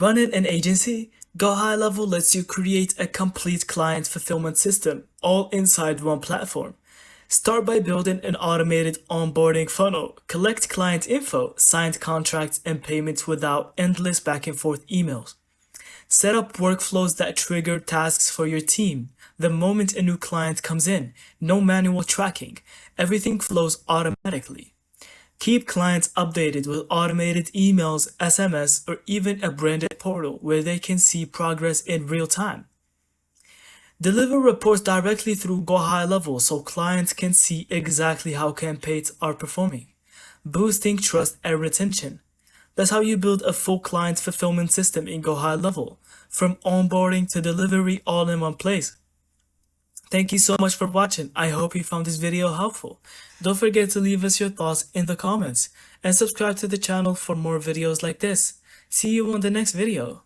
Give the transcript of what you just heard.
Running an agency, GoHighLevel lets you create a complete client fulfillment system all inside one platform. Start by building an automated onboarding funnel. Collect client info, signed contracts, and payments without endless back and forth emails. Set up workflows that trigger tasks for your team. The moment a new client comes in, no manual tracking. Everything flows automatically. Keep clients updated with automated emails, SMS, or even a branded portal where they can see progress in real time. Deliver reports directly through GoHighLevel so clients can see exactly how campaigns are performing, boosting trust and retention. That's how you build a full client fulfillment system in GoHighLevel, from onboarding to delivery all in one place. Thank you so much for watching. I hope you found this video helpful. Don't forget to leave us your thoughts in the comments and subscribe to the channel for more videos like this. See you on the next video.